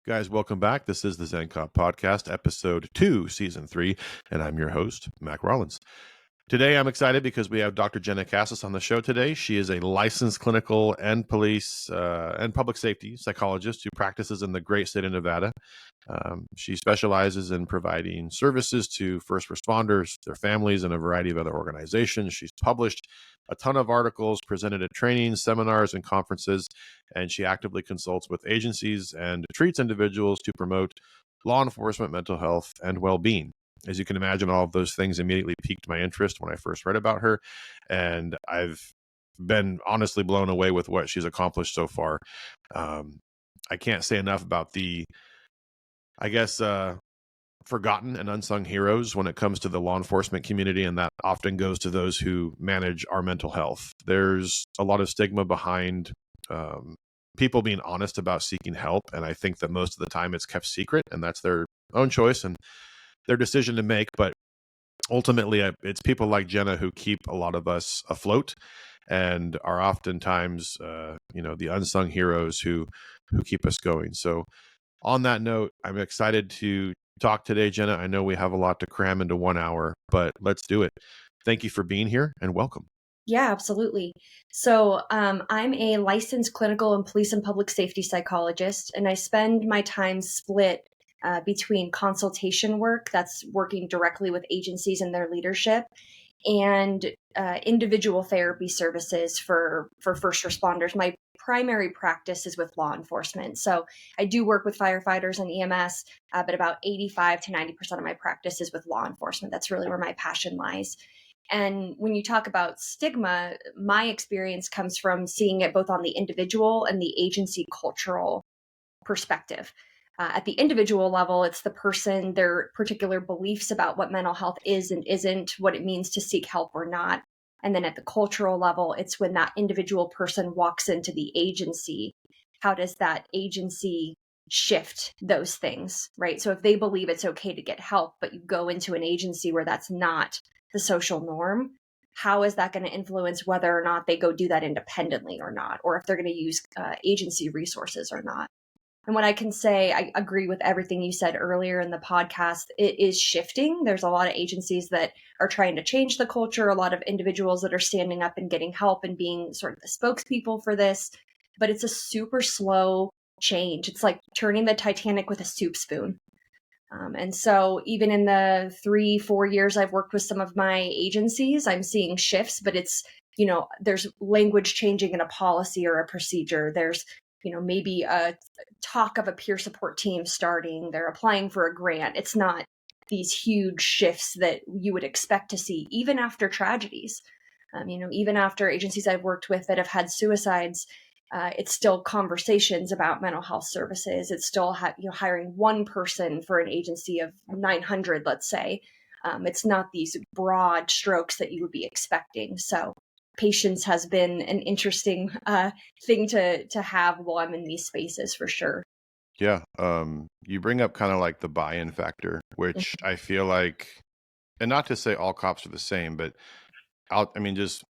Guys, welcome back. This is the Zen Cop Podcast, Episode 2, Season 3, and I'm your host, Mac Rollins. Today, I'm excited because we have Dr. Jena Casas on the show today. She is a licensed clinical and police and public safety psychologist who practices in the great state of Nevada. She specializes in providing services to first responders, their families, and a variety of other organizations. She's published a ton of articles, presented at trainings, seminars, and conferences, and she actively consults with agencies and treats individuals to promote law enforcement, mental health, and well-being. As you can imagine, all of those things immediately piqued my interest when I first read about her, and I've been honestly blown away with what she's accomplished so far. I can't say enough about the, I guess, forgotten and unsung heroes when it comes to the law enforcement community, and that often goes to those who manage our mental health. There's a lot of stigma behind people being honest about seeking help, and I think that most of the time it's kept secret, and that's their own choice and their decision to make. But ultimately, it's people like Jena who keep a lot of us afloat and are oftentimes, the unsung heroes who keep us going. So on that note, I'm excited to talk today, Jena. I know we have a lot to cram into 1 hour, but let's do it. Thank you for being here and welcome. Yeah, absolutely. So I'm a licensed clinical and police and public safety psychologist, and I spend my time split between consultation work, that's working directly with agencies and their leadership, and individual therapy services for first responders. My primary practice is with law enforcement. So I do work with firefighters and EMS, but about 85 to 90% of my practice is with law enforcement. That's really where my passion lies. And when you talk about stigma, my experience comes from seeing it both on the individual and the agency cultural perspective. At the individual level, it's the person, their particular beliefs about what mental health is and isn't, what it means to seek help or not. And then at the cultural level, it's when that individual person walks into the agency, how does that agency shift those things, right? So if they believe it's okay to get help, but you go into an agency where that's not the social norm, how is that going to influence whether or not they go do that independently or not, or if they're going to use agency resources or not? And what I can say, I agree with everything you said earlier in the podcast. It is shifting. There's a lot of agencies that are trying to change the culture, a lot of individuals that are standing up and getting help and being sort of the spokespeople for this. But it's a super slow change. It's like turning the Titanic with a soup spoon. And so even in the 3-4 years I've worked with some of my agencies, I'm seeing shifts, but it's, there's language changing in a policy or a procedure. There's, maybe a talk of a peer support team starting, they're applying for a grant. It's not these huge shifts that you would expect to see, even after tragedies. Even after agencies I've worked with that have had suicides, it's still conversations about mental health services. It's still hiring one person for an agency of 900, let's say. It's not these broad strokes that you would be expecting. So patience has been an interesting thing to have while I'm in these spaces, for sure. Yeah. You bring up kind of like the buy-in factor, which I feel like, and not to say all cops are the same, but just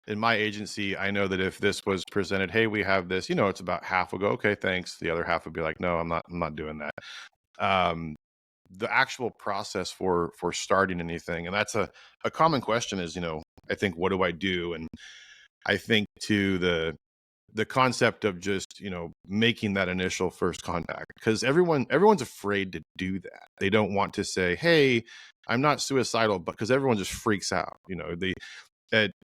in my agency, I know that if this was presented, hey, we have this, it's about half will go, okay, thanks. The other half would be like, no, I'm not doing that. The actual process for starting anything, and that's a common question is, I think, what do I do? And I think to the concept of just, making that initial first contact, because everyone's afraid to do that. They don't want to say, hey, I'm not suicidal, but because everyone just freaks out,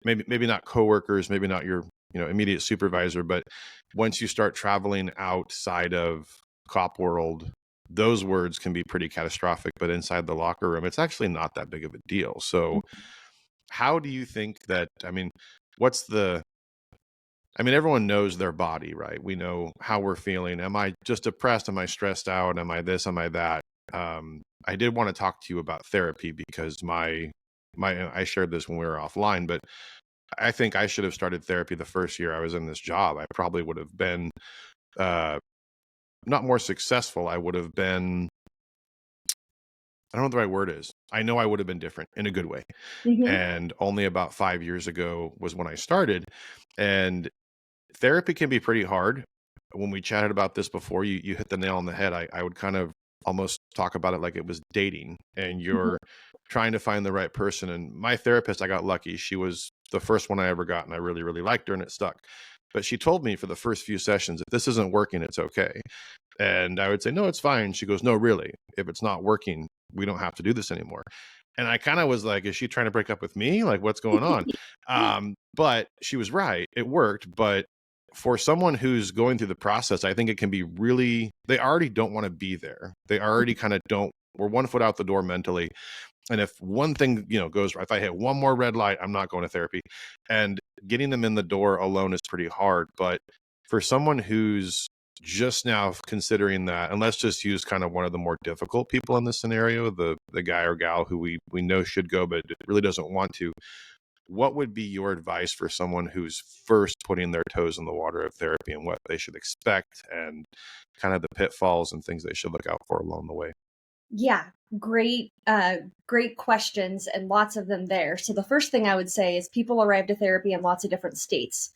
maybe not coworkers, maybe not your, immediate supervisor, but once you start traveling outside of cop world, those words can be pretty catastrophic, but inside the locker room, it's actually not that big of a deal. So how do you think that, everyone knows their body, right? We know how we're feeling. Am I just depressed? Am I stressed out? Am I this? Am I that? I did want to talk to you about therapy because I shared this when we were offline, but I think I should have started therapy the first year I was in this job. I probably would have been not more successful. I would have been, I don't know what the right word is. I know I would have been different in a good way. Mm-hmm. And only about 5 years ago was when I started. And therapy can be pretty hard. when we chatted about this before, you hit the nail on the head. I would kind of almost talk about it like it was dating, and Mhm. you're trying to find the right person. And my therapist, I got lucky. She was the first one I ever got, and I really, really liked her, and it stuck. But she told me for the first few sessions, if this isn't working, it's okay. And I would say, no, it's fine. She goes, no, really, if it's not working, we don't have to do this anymore. And I kind of was like, is she trying to break up with me? Like, what's going on? But she was right. It worked. But for someone who's going through the process, I think it can be really, they already don't want to be there. They already kind of don't, we're one foot out the door mentally. And if one thing, goes, if I hit one more red light, I'm not going to therapy. And getting them in the door alone is pretty hard. But for someone who's just now considering that, and let's just use kind of one of the more difficult people in this scenario, the guy or gal who we know should go, but really doesn't want to, what would be your advice for someone who's first putting their toes in the water of therapy, and what they should expect, and kind of the pitfalls and things they should look out for along the way? Yeah, great questions, and lots of them there. So the first thing I would say is people arrive to therapy in lots of different states.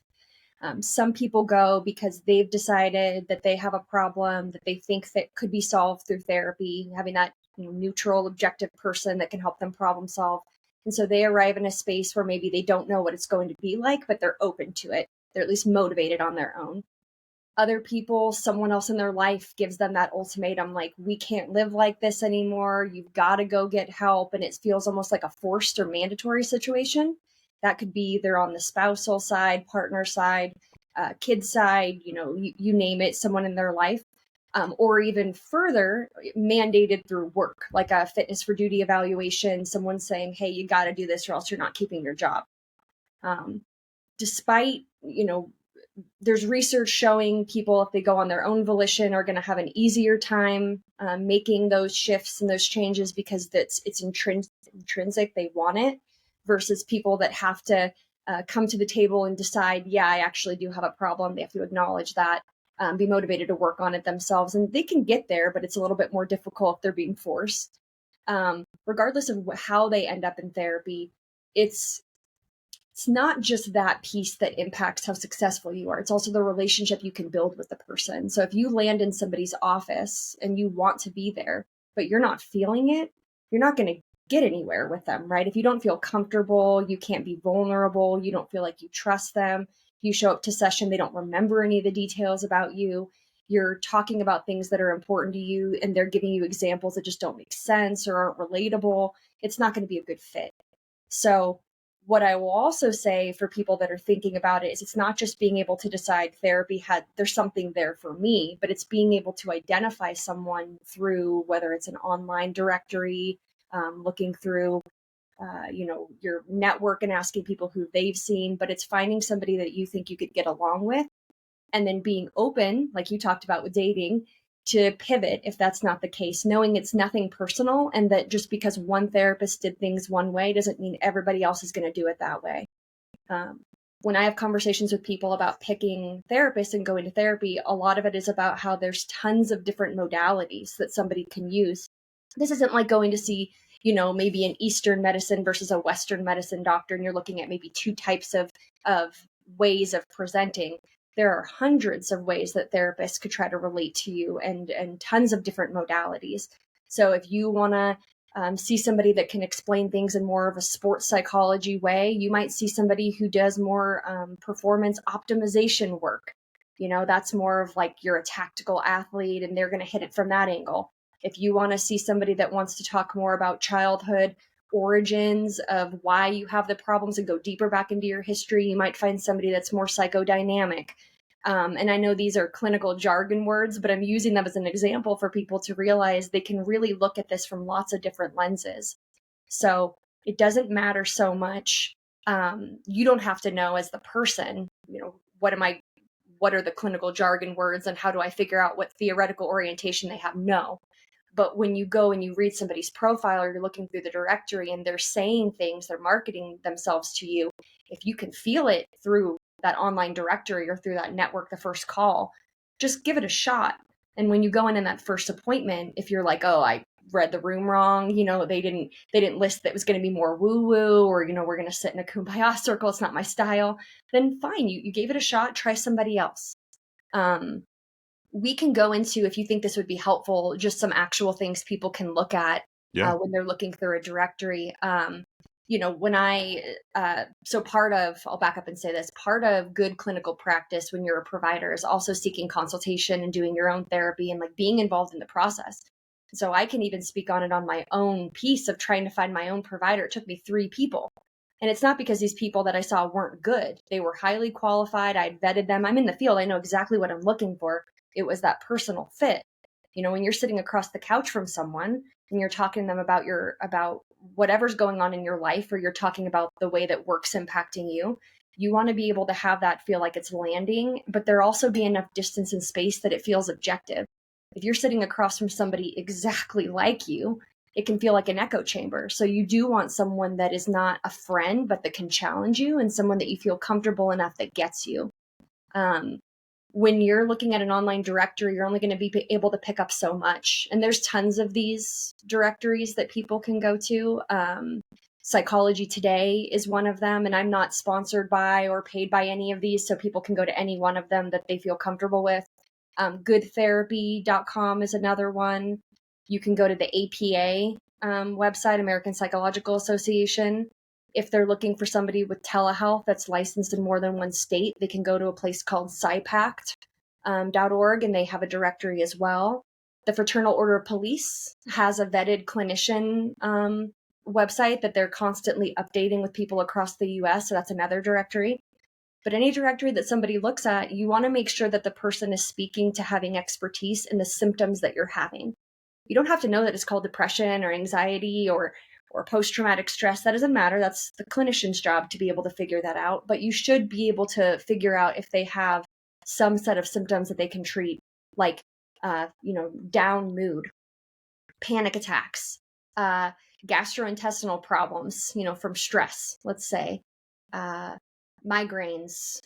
Some people go because they've decided that they have a problem that they think that could be solved through therapy, having that neutral, objective person that can help them problem solve. And so they arrive in a space where maybe they don't know what it's going to be like, but they're open to it. They're at least motivated on their own. Other people, someone else in their life gives them that ultimatum, like, we can't live like this anymore. You've got to go get help. And it feels almost like a forced or mandatory situation. That could be either on the spousal side, partner side, kid side, you name it, someone in their life. Or even further, mandated through work, like a fitness for duty evaluation, someone saying, hey, you got to do this or else you're not keeping your job. Um, Despite, there's research showing people, if they go on their own volition, are going to have an easier time making those shifts and those changes because it's intrinsic. They want it, versus people that have to come to the table and decide, yeah, I actually do have a problem. They have to acknowledge that, be motivated to work on it themselves. And they can get there, but it's a little bit more difficult if they're being forced. Regardless of how they end up in therapy, it's not just that piece that impacts how successful you are. It's also the relationship you can build with the person. So if you land in somebody's office and you want to be there, but you're not feeling it, you're not going to get anywhere with them, right? If you don't feel comfortable, you can't be vulnerable, you don't feel like you trust them, you show up to session, they don't remember any of the details about you, you're talking about things that are important to you, and they're giving you examples that just don't make sense or aren't relatable, it's not going to be a good fit. So what I will also say for people that are thinking about it is it's not just being able to decide there's something there for me, but it's being able to identify someone through whether it's an online directory, looking through, your network and asking people who they've seen, but it's finding somebody that you think you could get along with, and then being open, like you talked about with dating, to pivot if that's not the case, knowing it's nothing personal, and that just because one therapist did things one way doesn't mean everybody else is going to do it that way. Um, when I have conversations with people about picking therapists and going to therapy, a lot of it is about how there's tons of different modalities that somebody can use. This isn't like going to see, maybe an Eastern medicine versus a Western medicine doctor, and you're looking at maybe two types of ways of presenting. There are hundreds of ways that therapists could try to relate to you, and tons of different modalities. So if you want to see somebody that can explain things in more of a sports psychology way, you might see somebody who does more performance optimization work. That's more of like, you're a tactical athlete and they're going to hit it from that angle. If you want to see somebody that wants to talk more about childhood origins of why you have the problems and go deeper back into your history, you might find somebody that's more psychodynamic. And I know these are clinical jargon words, but I'm using them as an example for people to realize they can really look at this from lots of different lenses. So it doesn't matter so much. You don't have to know as the person, what are the clinical jargon words and how do I figure out what theoretical orientation they have? No. But when you go and you read somebody's profile, or you're looking through the directory and they're saying things, they're marketing themselves to you, if you can feel it through that online directory or through that network, the first call, just give it a shot. And when you go in that first appointment, if you're like, oh, I read the room wrong, they didn't list that it was going to be more woo woo, or, we're going to sit in a kumbaya circle, it's not my style, then fine, you gave it a shot, try somebody else. we can go into, if you think this would be helpful, just some actual things people can look at Yeah. when they're looking through a directory. When so part of, I'll back up and say this, part of good clinical practice when you're a provider is also seeking consultation and doing your own therapy and like being involved in the process. So I can even speak on it on my own piece of trying to find my own provider. It took me 3 people. And it's not because these people that I saw weren't good. They were highly qualified. I'd vetted them. I'm in the field. I know exactly what I'm looking for. It was that personal fit. When you're sitting across the couch from someone and you're talking to them about whatever's going on in your life, or you're talking about the way that work's impacting you, you want to be able to have that feel like it's landing, but there also be enough distance and space that it feels objective. If you're sitting across from somebody exactly like you, it can feel like an echo chamber. So you do want someone that is not a friend, but that can challenge you, and someone that you feel comfortable enough that gets you. When you're looking at an online directory, you're only going to be able to pick up so much. And there's tons of these directories that people can go to. Psychology Today is one of them, and I'm not sponsored by or paid by any of these, so people can go to any one of them that they feel comfortable with. Goodtherapy.com is another one. You can go to the APA website, American Psychological Association. If they're looking for somebody with telehealth that's licensed in more than one state, they can go to a place called psypact.org, and they have a directory as well. The Fraternal Order of Police has a vetted clinician website that they're constantly updating with people across the US, so that's another directory. But any directory that somebody looks at, you want to make sure that the person is speaking to having expertise in the symptoms that you're having. You don't have to know that it's called depression or anxiety or post-traumatic stress. That doesn't matter. That's the clinician's job to be able to figure that out. But you should be able to figure out if they have some set of symptoms that they can treat, like, down mood, panic attacks, gastrointestinal problems, from stress, let's say, migraines,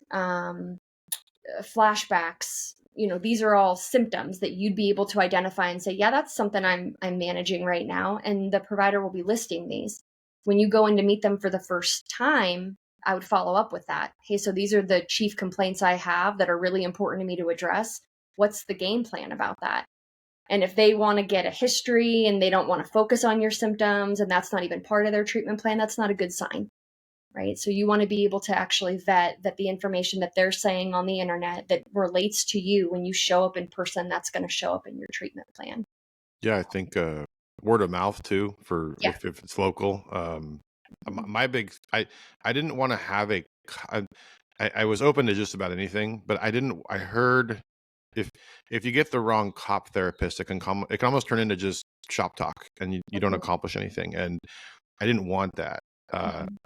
flashbacks. These are all symptoms that you'd be able to identify and say, yeah, that's something I'm managing right now. And the provider will be listing these. When you go in to meet them for the first time, I would follow up with that. Hey, so these are the chief complaints I have that are really important to me to address. What's the game plan about that? And if they want to get a history and they don't want to focus on your symptoms, and that's not even part of their treatment plan, that's not a good sign. Right? So you want to be able to actually vet that the information that they're saying on the internet that relates to you when you show up in person, that's going to show up in your treatment plan. Yeah, I think word of mouth too, for Yeah. if it's local. My big, I didn't want to have I was open to just about anything, but I heard if you get the wrong cop therapist, it can almost turn into just shop talk, and you don't accomplish anything. And I didn't want that.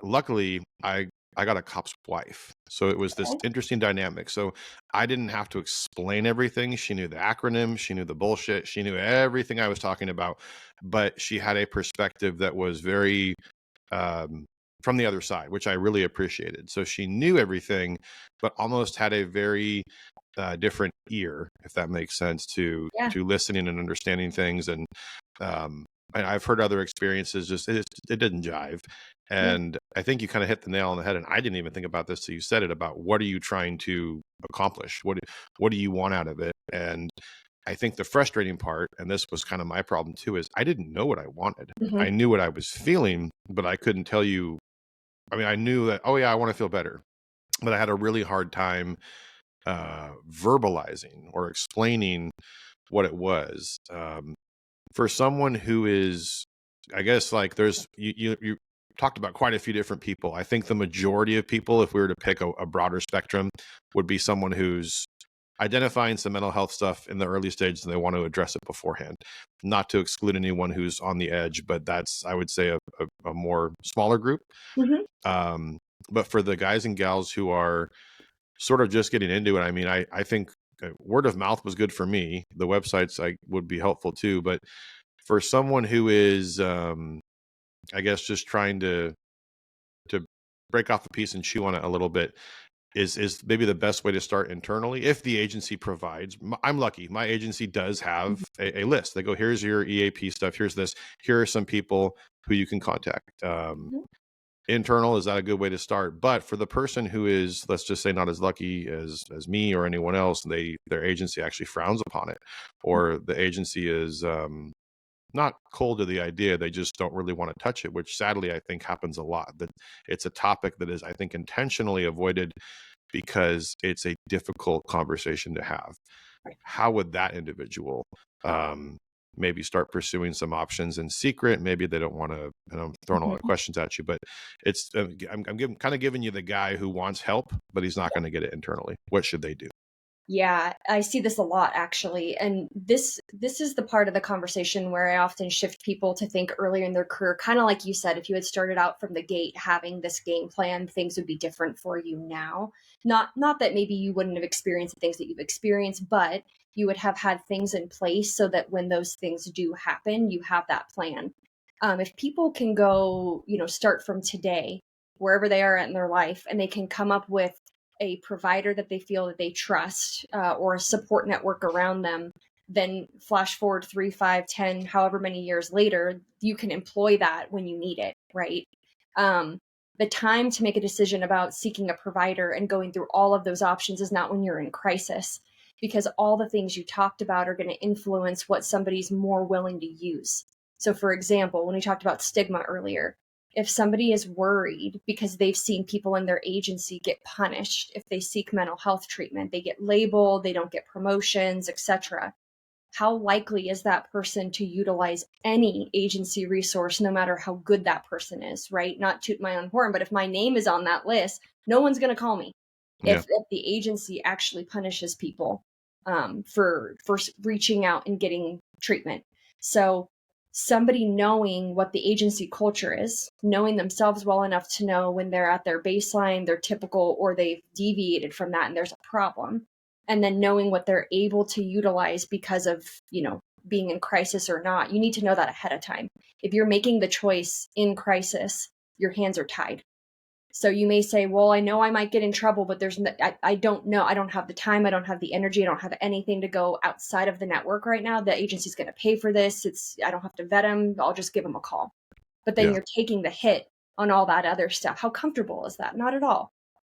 Luckily, I got a cop's wife, so it was this interesting dynamic. So I didn't have to explain everything. She knew the acronym, she knew the bullshit, she knew everything I was talking about, but she had a perspective that was very from the other side, which I really appreciated. So she knew everything, but almost had a very different ear, if that makes sense, to listening and understanding things. And I've heard other experiences, just it didn't jive. And I think you kind of hit the nail on the head. And I didn't even think about this till you said it, about what are you trying to accomplish? What do you want out of it? And I think the frustrating part, and this was kind of my problem too, is I didn't know what I wanted. I knew what I was feeling, but I couldn't tell you. I mean, I knew that, oh yeah, I want to feel better, but I had a really hard time verbalizing or explaining what it was. For someone who is, I guess, like, there's you talked about quite a few different people. I think the majority of people, if we were to pick a broader spectrum, would be someone who's identifying some mental health stuff in the early stages and they want to address it beforehand. Not to exclude anyone who's on the edge, but that's, I would say, a more smaller group. But for the guys and gals who are sort of just getting into it, I mean, I think word of mouth was good for me. The websites would be helpful too, but for someone who is, I guess, just trying to break off a piece and chew on it a little bit, is maybe the best way to start internally, if the agency provides. I'm lucky. My agency does have a list. They go, here's your EAP stuff. Here's this. Here are some people who you can contact. internal, is that a good way to start? But for the person who is, let's just say, not as lucky as me or anyone else, their agency actually frowns upon it, or the agency is not cold to the idea, they just don't really want to touch it, which sadly I think happens a lot. That it's a topic that is, I think, intentionally avoided because it's a difficult conversation to have. How would that individual um, maybe start pursuing some options in secret? Maybe they don't want to, and I'm throwing a lot of Mhm. questions at you, but it's, kind of giving you the guy who wants help, but he's not going to get it internally. What should they do? Yeah, I see this a lot actually. And this is the part of the conversation where I often shift people to think earlier in their career, kind of like you said, if you had started out from the gate having this game plan, things would be different for you now. Not that maybe you wouldn't have experienced the things that you've experienced, but you would have had things in place so that when those things do happen, you have that plan. If people can go, start from today, wherever they are at in their life, and they can come up with a provider that they feel that they trust, or a support network around them, then flash forward 3, 5, 10, however many years later, you can employ that when you need it, right? Um, the time to make a decision about seeking a provider and going through all of those options is not when you're in crisis, because all the things you talked about are going to influence what somebody's more willing to use. So, for example, when we talked about stigma earlier, if somebody is worried because they've seen people in their agency get punished if they seek mental health treatment, they get labeled, they don't get promotions, etc., how likely is that person to utilize any agency resource, no matter how good that person is, right? Not toot my own horn, but if my name is on that list, no one's going to call me Yeah, if the agency actually punishes people, for reaching out and getting treatment. So somebody knowing what the agency culture is, knowing themselves well enough to know when they're at their baseline, their typical, or they've deviated from that and there's a problem, and then knowing what they're able to utilize because of, being in crisis or not. You need to know that ahead of time. If you're making the choice in crisis, your hands are tied. So you may say, well, I know I might get in trouble, but I don't know. I don't have the time. I don't have the energy. I don't have anything to go outside of the network right now. The agency's going to pay for this. I don't have to vet them. I'll just give them a call. But then yeah, you're taking the hit on all that other stuff. How comfortable is that? Not at all.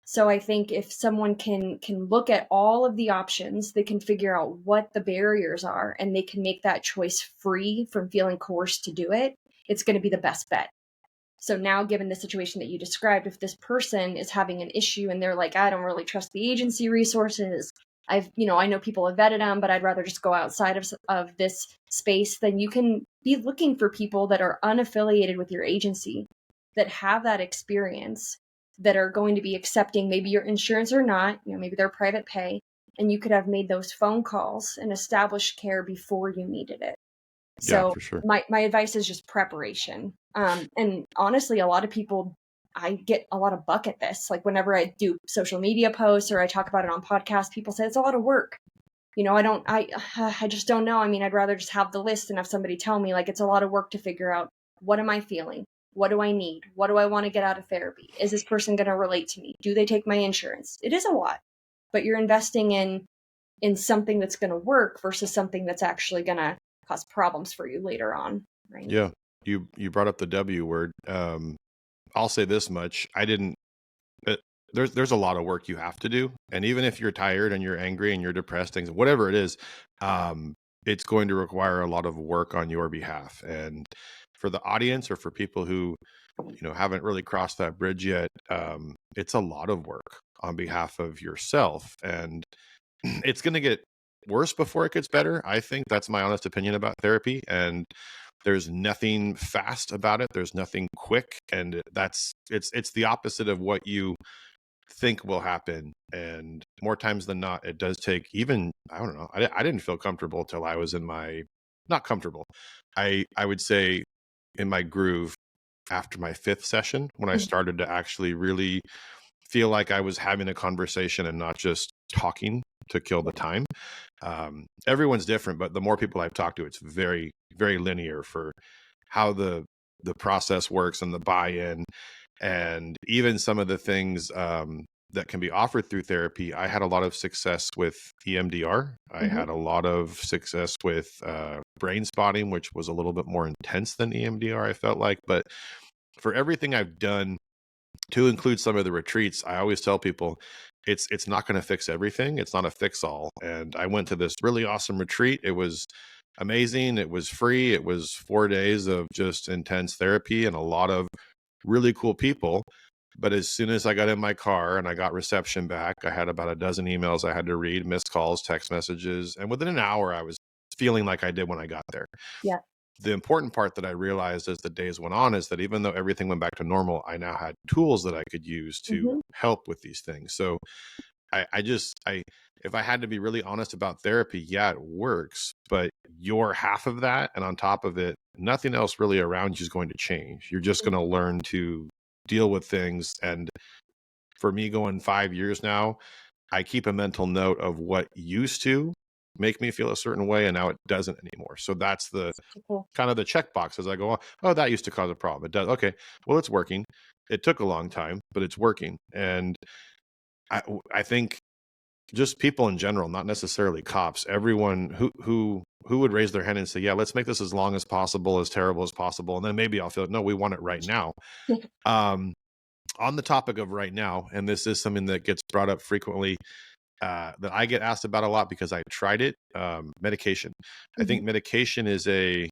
So I think if someone can look at all of the options, they can figure out what the barriers are and they can make that choice free from feeling coerced to do it, it's going to be the best bet. So now, given the situation that you described, if this person is having an issue and they're like, I don't really trust the agency resources, I know people have vetted them, but I'd rather just go outside of this space, then you can be looking for people that are unaffiliated with your agency, that have that experience, that are going to be accepting maybe your insurance or not, maybe they're private pay, and you could have made those phone calls and established care before you needed it. yeah, So for sure. my advice is just preparation. And honestly, a lot of people, I get a lot of buck at this. Like whenever I do social media posts or I talk about it on podcasts, people say it's a lot of work. I just don't know. I mean, I'd rather just have the list and have somebody tell me, like, it's a lot of work to figure out, what am I feeling? What do I need? What do I want to get out of therapy? Is this person going to relate to me? Do they take my insurance? It is a lot, but you're investing in something that's going to work versus something that's actually going to cause problems for you later on, right? Yeah, you brought up the W word. I'll say this much: I didn't. uh, there's a lot of work you have to do, and even if you're tired and you're angry and you're depressed, things, whatever it is, um, it's going to require a lot of work on your behalf. And for the audience, or for people who haven't really crossed that bridge yet, it's a lot of work on behalf of yourself, and it's going to get worse before it gets better. I think that's my honest opinion about therapy. And there's nothing fast about it. There's nothing quick. And it's the opposite of what you think will happen. And more times than not, it does take, even, I don't know. I didn't feel comfortable till I was in my, not comfortable. I would say in my groove after my fifth session, when I started to actually really feel like I was having a conversation and not just talking to kill the time. Everyone's different, but the more people I've talked to, it's very, very linear for how the process works and the buy-in, and even some of the things that can be offered through therapy. I had a lot of success with EMDR. I Mm-hmm. had a lot of success with brain spotting, which was a little bit more intense than EMDR, I felt like. But for everything I've done to include some of the retreats, I always tell people it's not going to fix everything. It's not a fix all. And I went to this really awesome retreat. It was amazing. It was free. It was 4 days of just intense therapy and a lot of really cool people. But as soon as I got in my car and I got reception back, I had about a dozen emails I had to read, missed calls, text messages. And within an hour, I was feeling like I did when I got there. Yeah. The important part that I realized as the days went on is that even though everything went back to normal, I now had tools that I could use to help with these things. So if I had to be really honest about therapy, yeah, it works, but you're half of that. And on top of it, nothing else really around you is going to change. You're just going to learn to deal with things. And for me, going 5 years now, I keep a mental note of what used to make me feel a certain way, and now it doesn't anymore. So that's the Cool. kind of the checkbox as I go on. Oh, that used to cause a problem. It does. Okay, well, it's working. It took a long time, but it's working. And I think just people in general, not necessarily cops, everyone who would raise their hand and say, yeah, let's make this as long as possible, as terrible as possible. And then maybe I'll feel, no, we want it right now. On the topic of right now, and this is something that gets brought up frequently, that I get asked about a lot because I tried it, medication. I think medication is a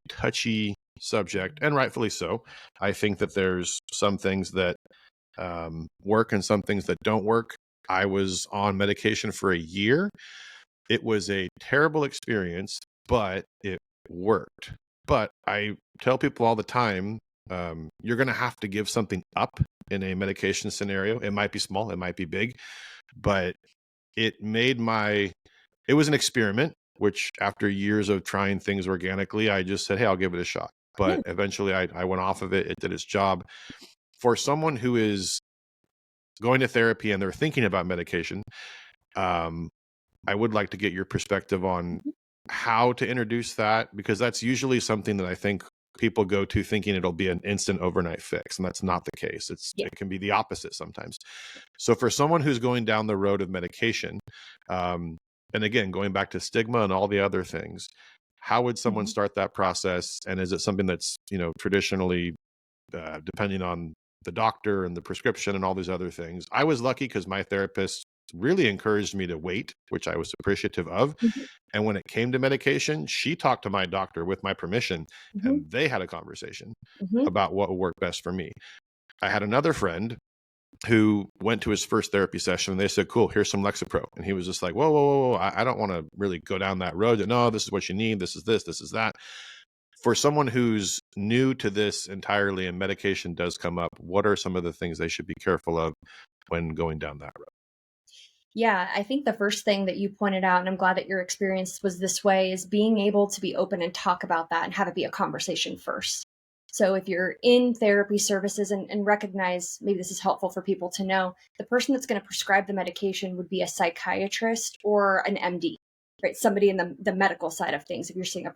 touchy subject, and rightfully so. I think that there's some things that work and some things that don't work. I was on medication for a year. It was a terrible experience, but it worked. But I tell people all the time, you're going to have to give something up in a medication scenario. It might be small, it might be big, but it was an experiment, which after years of trying things organically, I just said, hey, I'll give it a shot. But eventually I went off of it. It did its job. For someone who is going to therapy and they're thinking about medication, I would like to get your perspective on how to introduce that, because that's usually something that I think people go to thinking it'll be an instant overnight fix, and that's not the case. It can be the opposite sometimes. So for someone who's going down the road of medication, and again, going back to stigma and all the other things, how would someone start that process? And is it something that's, traditionally, depending on the doctor and the prescription and all these other things? I was lucky because my therapist really encouraged me to wait, which I was appreciative of. And when it came to medication, she talked to my doctor with my permission, and they had a conversation about what would work best for me. I had another friend who went to his first therapy session, and they said, cool, here's some Lexapro. And he was just like, whoa, whoa, whoa, whoa. I don't want to really go down that road. No, this is what you need. This is that. For someone who's new to this entirely and medication does come up, what are some of the things they should be careful of when going down that road? Yeah, I think the first thing that you pointed out, and I'm glad that your experience was this way, is being able to be open and talk about that and have it be a conversation first. So if you're in therapy services and recognize, maybe this is helpful for people to know, the person that's going to prescribe the medication would be a psychiatrist or an MD, right? Somebody in the medical side of things. If you're seeing a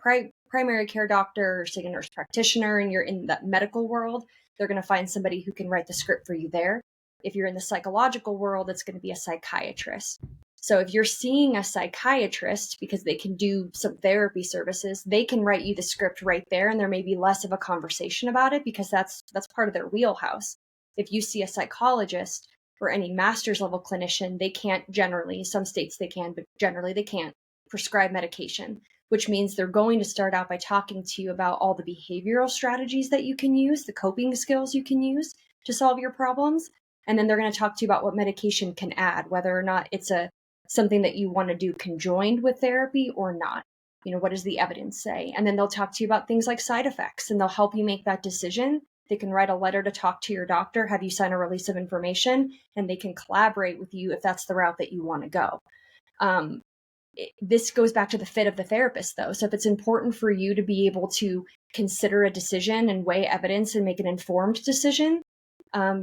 primary care doctor or seeing a nurse practitioner and you're in that medical world, they're going to find somebody who can write the script for you there. If you're in the psychological world, it's going to be a psychiatrist. So if you're seeing a psychiatrist, because they can do some therapy services, they can write you the script right there, and there may be less of a conversation about it because that's part of their wheelhouse. If you see a psychologist or any master's level clinician, they can't generally, some states they can, but generally they can't prescribe medication, which means they're going to start out by talking to you about all the behavioral strategies that you can use, the coping skills you can use to solve your problems. And then they're going to talk to you about what medication can add, whether or not it's something that you want to do conjoined with therapy or not. What does the evidence say? And then they'll talk to you about things like side effects, and they'll help you make that decision. They can write a letter to talk to your doctor, have you sign a release of information, and they can collaborate with you if that's the route that you want to go. This goes back to the fit of the therapist, though. So if it's important for you to be able to consider a decision and weigh evidence and make an informed decision,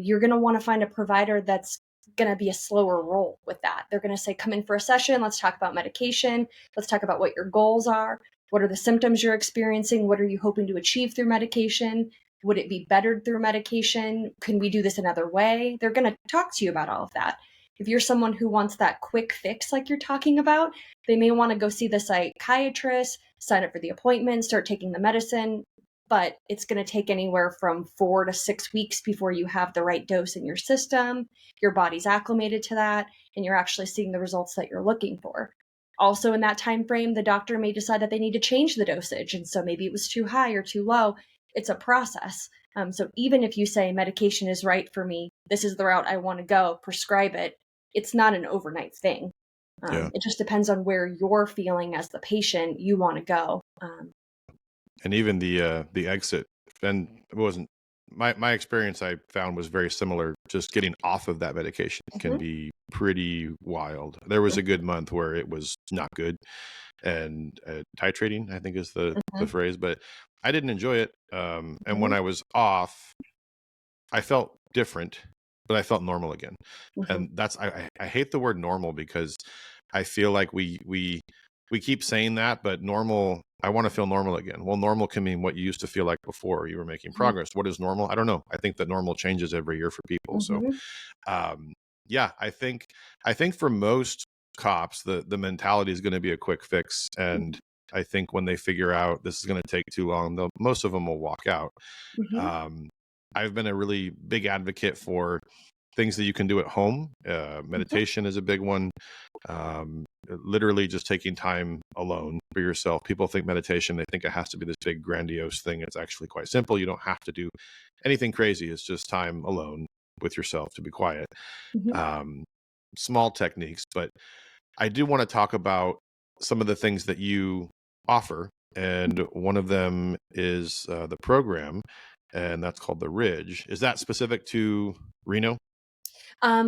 you're going to want to find a provider that's going to be a slower roll with that. They're going to say, come in for a session. Let's talk about medication. Let's talk about what your goals are. What are the symptoms you're experiencing? What are you hoping to achieve through medication? Would it be bettered through medication? Can we do this another way? They're going to talk to you about all of that. If you're someone who wants that quick fix like you're talking about, they may want to go see the psychiatrist, sign up for the appointment, start taking the medicine. but it's going to take anywhere from 4 to 6 weeks before you have the right dose in your system, your body's acclimated to that, and you're actually seeing the results that you're looking for. Also in that time frame, the doctor may decide that they need to change the dosage, and so maybe it was too high or too low. It's a process. So even if you say medication is right for me, this is the route I want to go, prescribe it, it's not an overnight thing. It just depends on where you're feeling as the patient you want to go. And even the exit, and it wasn't my experience. I found was very similar. Just getting off of that medication can be pretty wild. There was a good month where it was not good, and titrating, I think, is the phrase, but I didn't enjoy it. And when I was off, I felt different, but I felt normal again. And that's I hate the word normal, because I feel like we keep saying that, but normal, I want to feel normal again. Well, normal can mean what you used to feel like before you were making progress. What is normal? I don't know. I think that normal changes every year for people. So, yeah, I think for most cops, the mentality is going to be a quick fix. And I think when they figure out this is going to take too long, most of them will walk out. I've been a really big advocate for things that you can do at home. Meditation is a big one. Literally just taking time alone for yourself. People think meditation, they think it has to be this big grandiose thing. It's actually quite simple. You don't have to do anything crazy. It's just time alone with yourself to be quiet. Small techniques, but I do want to talk about some of the things that you offer. And one of them is the program, and that's called the Ridge. Is that specific to Reno?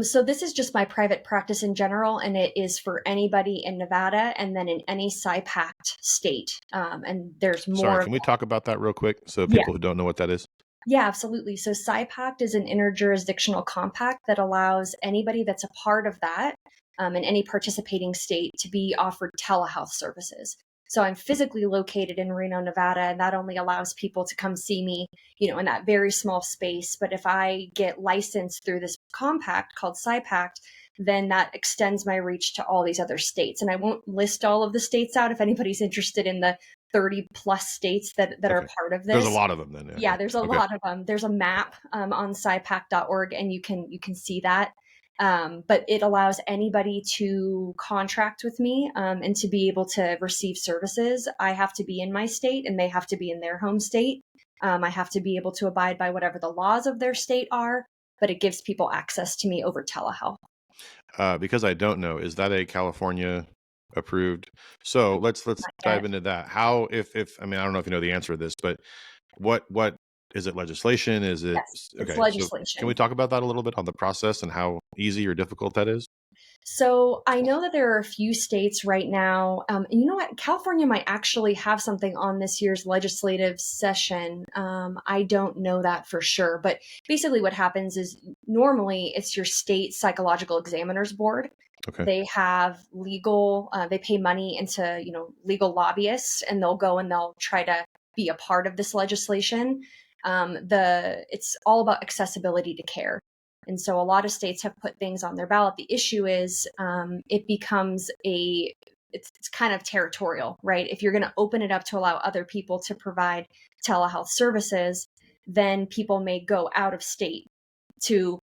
So this is just my private practice in general, and it is for anybody in Nevada and then in any PSI-packed state. And there's more. Sorry, can we talk about that real quick so people who don't know what that is? Yeah, absolutely. So PSI-packed is an interjurisdictional compact that allows anybody that's a part of that in any participating state to be offered telehealth services. So I'm physically located in Reno, Nevada, and that only allows people to come see me, in that very small space. But if I get licensed through this compact called PSI-packed, then that extends my reach to all these other states. And I won't list all of the states out if anybody's interested in the 30 plus states that are part of this. There's a lot of them then. Yeah, there's a lot of them. There's a map on PSIPAC.org, and you can see that. But it allows anybody to contract with me and to be able to receive services. I have to be in my state, and they have to be in their home state. I have to be able to abide by whatever the laws of their state are, but it gives people access to me over telehealth. Because I don't know, is that a California approved? So let's dive into that. How, if I mean, I don't know if you know the answer to this, but what is it? Legislation? Is it? Yes, it's legislation. So can we talk about that a little bit on the process and how easy or difficult that is? So I know that there are a few states right now, and you know what? California might actually have something on this year's legislative session. I don't know that for sure, but basically what happens is normally it's your state psychological examiners board. Okay. They have legal, they pay money into, legal lobbyists, and they'll go and they'll try to be a part of this legislation. It's all about accessibility to care. And so a lot of states have put things on their ballot. The issue is it becomes it's kind of territorial, right? If you're going to open it up to allow other people to provide telehealth services, then people may go out of state to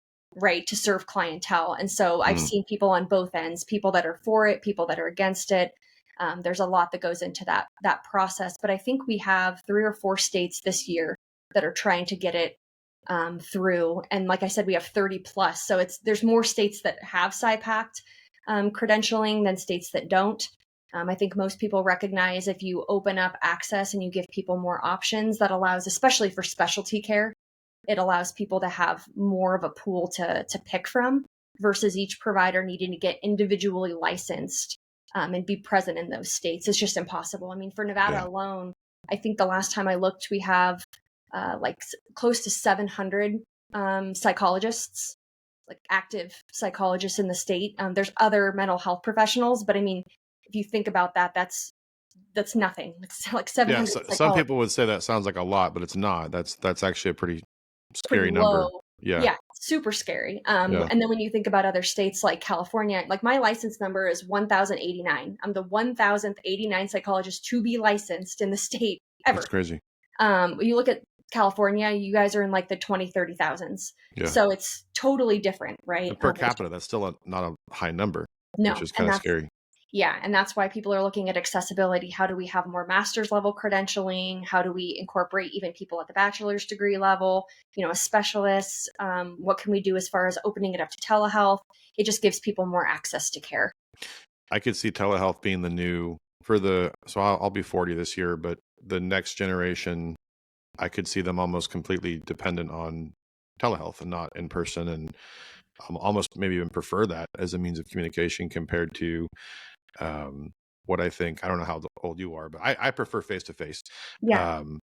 serve clientele. And so I've seen people on both ends, people that are for it, people that are against it. There's a lot that goes into that process. But I think we have 3 or 4 states this year that are trying to get it through. And like I said, we have 30 plus. So there's more states that have PSI-packed credentialing than states that don't. I think most people recognize if you open up access and you give people more options, that allows, especially for specialty care, it allows people to have more of a pool to pick from versus each provider needing to get individually licensed and be present in those states. It's just impossible. I mean, for Nevada alone, I think the last time I looked, we have close to 700 psychologists, like active psychologists in the state. There's other mental health professionals, but I mean, if you think about that, that's nothing. It's like 700. Yeah, some people would say that sounds like a lot, but it's not. That's actually a pretty scary number. Yeah, super scary. And then when you think about other states like California, like my license number is 1,089. I'm the 1,089 psychologist to be licensed in the state ever. That's crazy. You look at California, you guys are in like the 20, 30,000s. Yeah. So it's totally different, right? And per capita, that's still not a high number, which No, is and kind of scary. yeah, and that's why people are looking at accessibility. How do we have more master's level credentialing? How do we incorporate even people at the bachelor's degree level, as specialists? What can we do as far as opening it up to telehealth? It just gives people more access to care. I could see telehealth being the new so I'll be 40 this year, but the next generation, I could see them almost completely dependent on telehealth and not in person, and almost maybe even prefer that as a means of communication compared to what I think. I don't know how old you are, but I prefer face to face. Yeah, Um,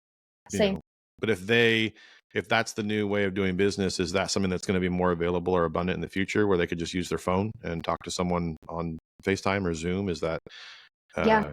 you same. know, but if that's the new way of doing business, is that something that's going to be more available or abundant in the future, where they could just use their phone and talk to someone on FaceTime or Zoom? Is that Yeah,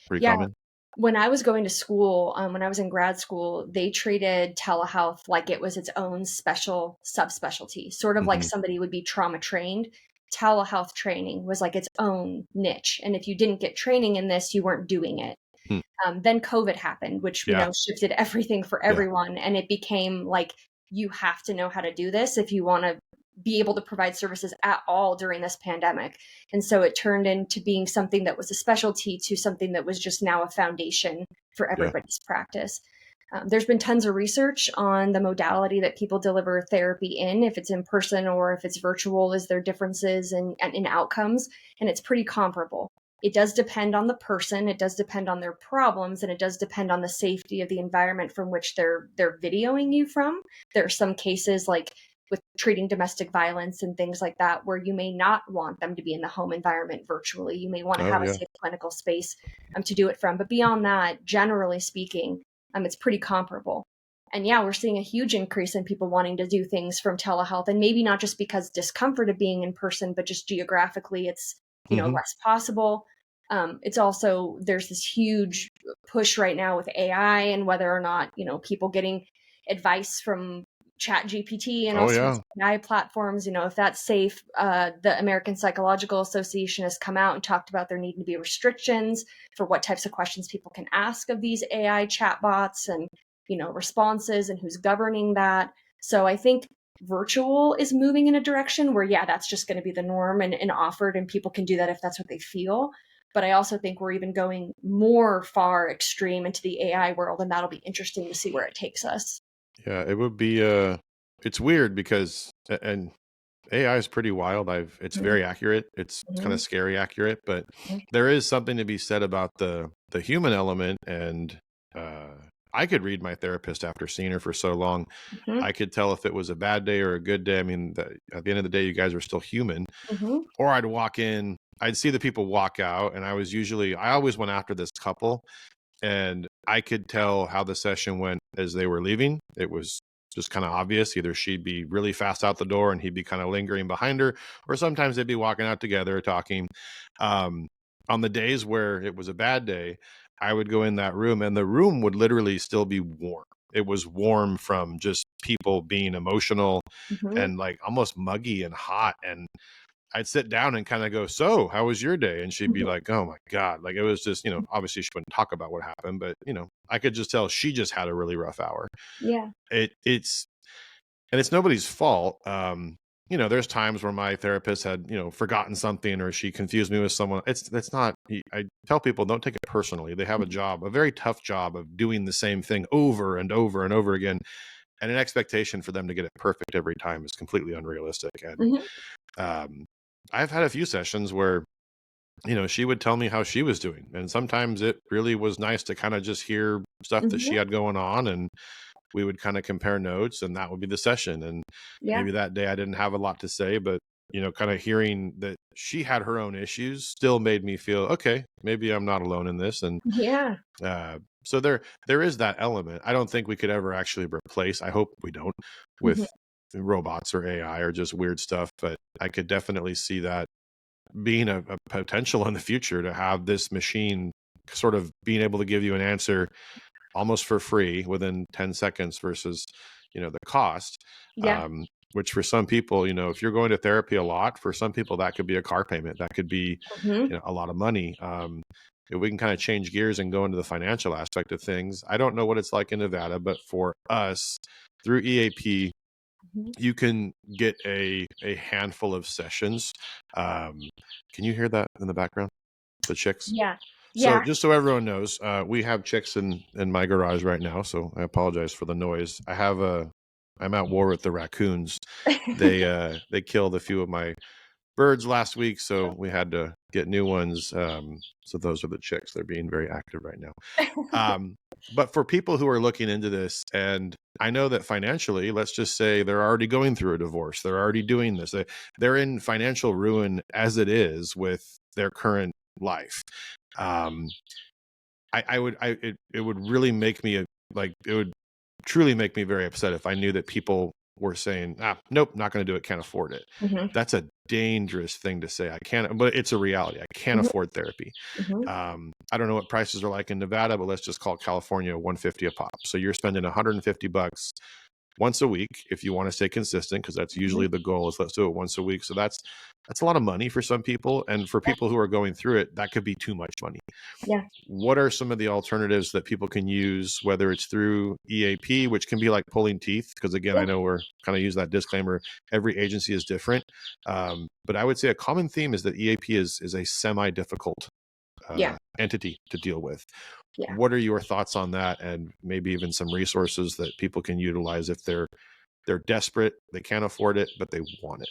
pretty yeah. common? When I was going to school, when I was in grad school, they treated telehealth like it was its own special subspecialty, sort of like Hmm. somebody would be trauma trained. Telehealth training was like its own niche. And if you didn't get training in this, you weren't doing it. Hmm. Then COVID happened, which we Yeah, know shifted everything for yeah, everyone. And it became like, you have to know how to do this if you want to be able to provide services at all during this pandemic. And so it turned into being something that was a specialty to something that was just now a foundation for yeah. everybody's practice. There's been tons of research on the modality that people deliver therapy in, if it's in person or if it's virtual, is there differences in outcomes? And it's pretty comparable. It does depend on the person, it does depend on their problems, and it does depend on the safety of the environment from which they're videoing you from. There are some cases like with treating domestic violence and things like that, where you may not want them to be in the home environment virtually. You may want to Oh have a yeah, safe clinical space to do it from. But beyond that, generally speaking, it's pretty comparable. And yeah, we're seeing a huge increase in people wanting to do things from telehealth, and maybe not just because discomfort of being in person, but just geographically, it's hmm, less possible. It's also, there's this huge push right now with AI and whether or not people getting advice from Chat GPT and all oh sorts yeah, of AI platforms, if that's safe. The American Psychological Association has come out and talked about there needing to be restrictions for what types of questions people can ask of these AI chatbots and, responses, and who's governing that. So I think virtual is moving in a direction where, yeah, that's just going to be the norm and offered, and people can do that if that's what they feel. But I also think we're even going more far extreme into the AI world, and that'll be interesting to see where it takes us. yeah. It would be it's weird because and AI is pretty wild. It's Mhm, very accurate. It's kind of mhm, scary accurate, but mhm, there is something to be said about the human element. And uh, I could read my therapist after seeing her for so long. mhm, I could tell if it was a bad day or a good day. I mean, at the end of the day, you guys are still human. mhm, Or I'd walk in, I'd see the people walk out, and I always went after this couple, and I could tell how the session went as they were leaving. It was just kind of obvious. Either she'd be really fast out the door and he'd be kind of lingering behind her, or sometimes they'd be walking out together talking. Um, on the days where it was a bad day, I would go in that room and the room would literally still be warm. It was warm from just people being emotional mhm, and like almost muggy and hot. And I'd sit down and kind of go, "So, how was your day?" And she'd be mhm. like, "Oh my God." Like it was just, obviously she wouldn't talk about what happened, but I could just tell she just had a really rough hour. Yeah. It's nobody's fault. There's times where my therapist had, forgotten something or she confused me with someone. That's not, I tell people don't take it personally. They have a job, a very tough job of doing the same thing over and over and over again. And an expectation for them to get it perfect every time is completely unrealistic. And Mhm, um, I've had a few sessions where, she would tell me how she was doing. And sometimes it really was nice to kind of just hear stuff that she mhm. had going on. And we would kind of compare notes, and that would be the session. And Yeah. maybe that day I didn't have a lot to say, but, kind of hearing that she had her own issues still made me feel, okay, maybe I'm not alone in this. And Yeah. so there is that element. I don't think we could ever actually replace, I hope we don't, with Mhm, robots or AI or just weird stuff, but I could definitely see that being a potential in the future to have this machine sort of being able to give you an answer almost for free within 10 seconds versus, the cost. yeah. Which for some people, if you're going to therapy a lot, for some people that could be a car payment, that could be, Mhm, a lot of money. if we can kind of change gears and go into the financial aspect of things, I don't know what it's like in Nevada, but for us through EAP, Mhm. you can get a handful of sessions. Can you hear that in the background? The chicks? Yeah. So Yeah. just so everyone knows, we have chicks in my garage right now, so I apologize for the noise. I'm at war with the raccoons. They killed a few of my birds last week, so we had to get new ones. So those are the chicks. They're being very active right now. But for people who are looking into this, and I know that financially, let's just say they're already going through a divorce, they're already doing this, they're in financial ruin as it is with their current life. Um, it would really make me it would truly make me very upset if I knew that people were saying, nope, not going to do it, can't afford it. Mhm. That's a dangerous thing to say. I can't, but it's a reality. I can't Mhm. afford therapy. Mhm. I don't know what prices are like in Nevada, but let's just call California 150 a pop. So you're spending $150 once a week if you want to stay consistent, because that's Mhm. usually the goal, is let's do it once a week. So that's a lot of money for some people, and for people who are going through it, that could be too much money. Yeah. What are some of the alternatives that people can use, whether it's through EAP, which can be like pulling teeth? Because again, Yeah. I know we're kind of use that disclaimer. Every agency is different. But I would say a common theme is that EAP is a semi-difficult Yeah. entity to deal with. Yeah. What are your thoughts on that? And maybe even some resources that people can utilize if they're desperate, they can't afford it, but they want it.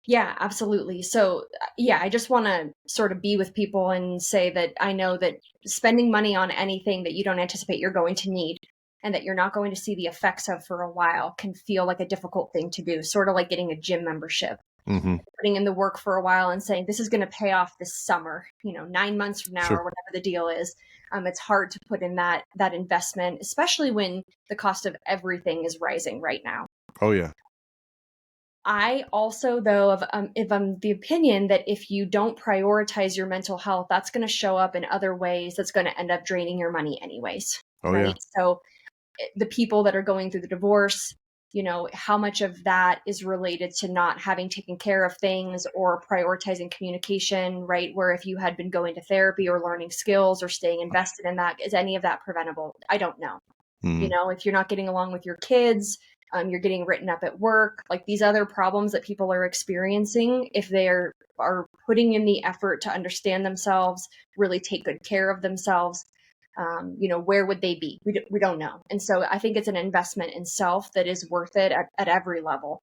Yeah, absolutely. So, yeah, I just want to sort of be with people and say that I know that spending money on anything that you don't anticipate you're going to need and that you're not going to see the effects of for a while can feel like a difficult thing to do, sort of like getting a gym membership, Mm-hmm. putting in the work for a while and saying, this is going to pay off this summer, 9 months from now, Sure. or whatever the deal is. It's hard to put in that investment, especially when the cost of everything is rising right now. Oh, yeah. I also, though, if I'm the opinion that if you don't prioritize your mental health, that's going to show up in other ways. That's going to end up draining your money anyways, Oh, right? yeah. So the people that are going through the divorce, how much of that is related to not having taken care of things or prioritizing communication, right? Where if you had been going to therapy or learning skills or staying invested in that, is any of that preventable? I don't know. Mm-hmm. If you're not getting along with your kids, you're getting written up at work, like these other problems that people are experiencing, if they are putting in the effort to understand themselves, really take good care of themselves, where would they be? We don't know. And so I think it's an investment in self that is worth it at every level.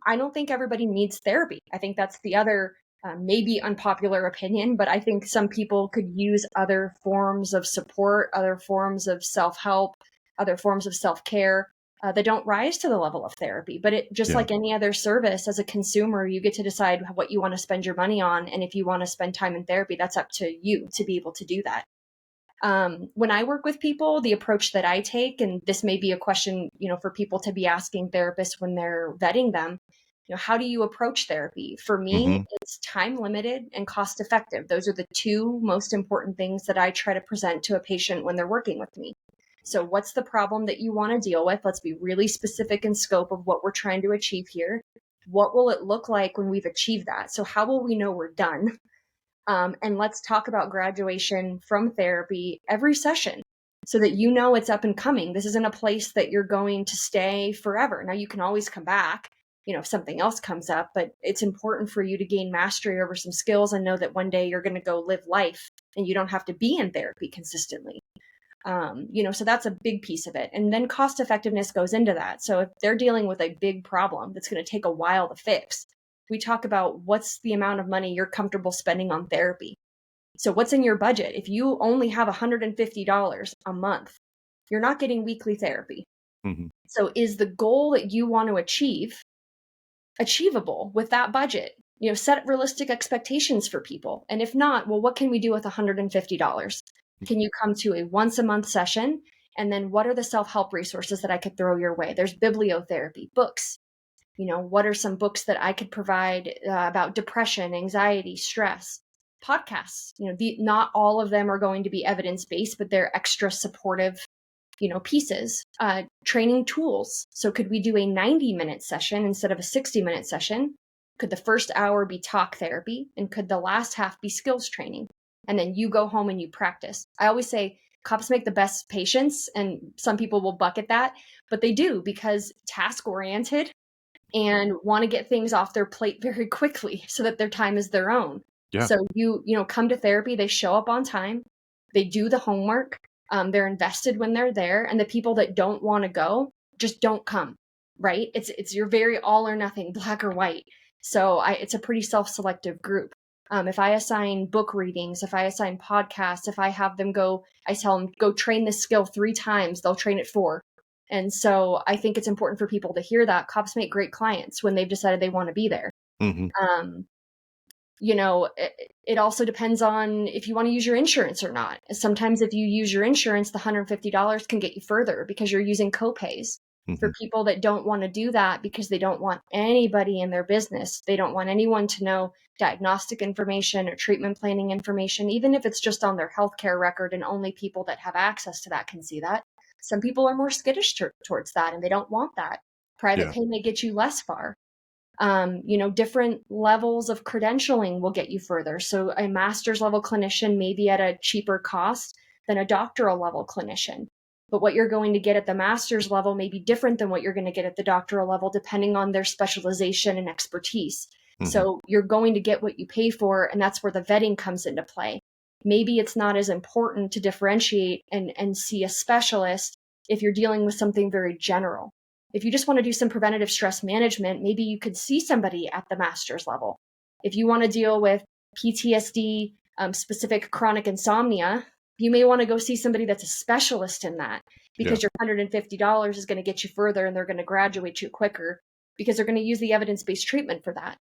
I don't think everybody needs therapy. I think that's the other maybe unpopular opinion, but I think some people could use other forms of support, other forms of self-help, other forms of self-care that don't rise to the level of therapy. But it just Yeah. like any other service, as a consumer, you get to decide what you want to spend your money on. And if you want to spend time in therapy, that's up to you to be able to do that. When I work with people, the approach that I take, and this may be a question, for people to be asking therapists when they're vetting them, how do you approach therapy? For me, Mm-hmm. it's time limited and cost effective. Those are the two most important things that I try to present to a patient when they're working with me. So what's the problem that you want to deal with? Let's be really specific in scope of what we're trying to achieve here. What will it look like when we've achieved that? So how will we know we're done? And let's talk about graduation from therapy every session so that it's up and coming. This isn't a place that you're going to stay forever. Now, you can always come back, if something else comes up, but it's important for you to gain mastery over some skills and know that one day you're going to go live life and you don't have to be in therapy consistently. So that's a big piece of it. And then cost effectiveness goes into that. So if they're dealing with a big problem that's going to take a while to fix, we talk about what's the amount of money you're comfortable spending on therapy. So what's in your budget? If you only have $150 a month, you're not getting weekly therapy. Mm-hmm. So is the goal that you want to achieve achievable with that budget? Set realistic expectations for people. And if not, well, what can we do with $150? Can you come to a once a month session? And then what are the self-help resources that I could throw your way? There's bibliotherapy, books. What are some books that I could provide about depression, anxiety, stress? Podcasts. Not all of them are going to be evidence-based, but they're extra supportive, pieces. Training tools. So could we do a 90-minute session instead of a 60-minute session? Could the first hour be talk therapy? And could the last half be skills training? and then you go home and you practice. I always say cops make the best patients, and some people will bucket that, but they do, because task oriented and want to get things off their plate very quickly so that their time is their own. Yeah. So you come to therapy, they show up on time, they do the homework, they're invested when they're there, and the people that don't want to go just don't come, right? It's you're very all or nothing, black or white. So it's a pretty self-selective group. If I assign book readings, if I assign podcasts, if I have them go, I tell them go train this skill 3 times, they'll train it 4. And so I think it's important for people to hear that cops make great clients when they've decided they want to be there. Mm-hmm. Um, it also depends on if you want to use your insurance or not. Sometimes if you use your insurance, the $150 can get you further because you're using copays. Mm-hmm. For people that don't want to do that because they don't want anybody in their business, they don't want anyone to know diagnostic information or treatment planning information, even if it's just on their healthcare record and only people that have access to that can see that. Some people are more skittish towards that and they don't want that. Private Yeah. pay may get you less far. Different levels of credentialing will get you further. So a master's level clinician may be at a cheaper cost than a doctoral level clinician. But what you're going to get at the master's level may be different than what you're going to get at the doctoral level, depending on their specialization and expertise. Mm-hmm. So you're going to get what you pay for, and that's where the vetting comes into play. Maybe it's not as important to differentiate and see a specialist if you're dealing with something very general. If you just want to do some preventative stress management, maybe you could see somebody at the master's level. If you want to deal with PTSD, specific chronic insomnia, you may want to go see somebody that's a specialist in that, because your $150 is going to get you further and they're going to graduate you quicker because they're going to use the evidence-based treatment for that.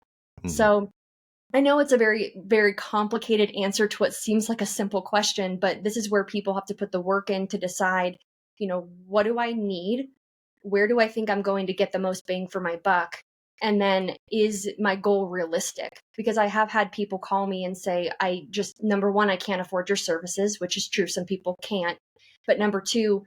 Mm-hmm. So I know it's a very, very complicated answer to what seems like a simple question, but this is where people have to put the work in to decide, what do I need? Where do I think I'm going to get the most bang for my buck? And then is my goal realistic? Because I have had people call me and say, number one, I can't afford your services, which is true. Some people can't. But number two,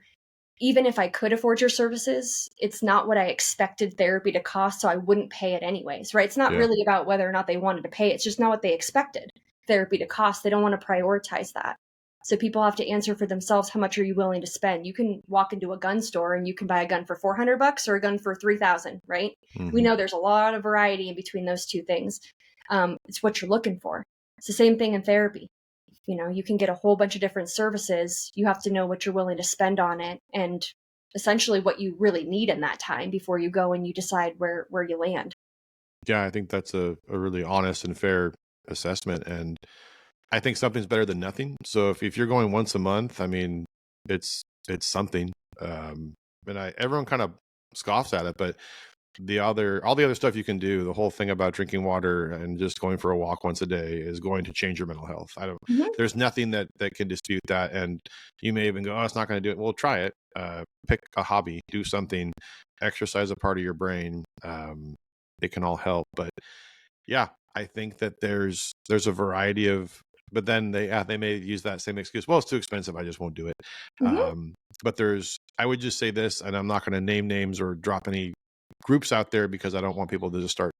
even if I could afford your services, it's not what I expected therapy to cost, so I wouldn't pay it anyways, right? It's not really about whether or not they wanted to pay. It's just not what they expected therapy to cost. They don't want to prioritize that. So people have to answer for themselves, how much are you willing to spend? You can walk into a gun store and you can buy a gun for $400 or a gun for $3,000, right? Mm-hmm. We know there's a lot of variety in between those two things. It's what you're looking for. It's the same thing in therapy. You can get a whole bunch of different services. You have to know what you're willing to spend on it and essentially what you really need in that time before you go and you decide where you land. Yeah, I think that's a really honest and fair assessment. And I think something's better than nothing. So if you're going once a month, I mean, it's something. And everyone kind of scoffs at it, but all the other stuff you can do, the whole thing about drinking water and just going for a walk once a day is going to change your mental health. There's nothing that can dispute that. And you may even go, oh, it's not going to do it. Well, try it. Pick a hobby, do something, exercise a part of your brain. It can all help. But yeah, I think that there's a variety of, but then they may use that same excuse. Well, it's too expensive. I just won't do it. But I would just say this, and I'm not going to name names or drop any groups out there because I don't want people to just start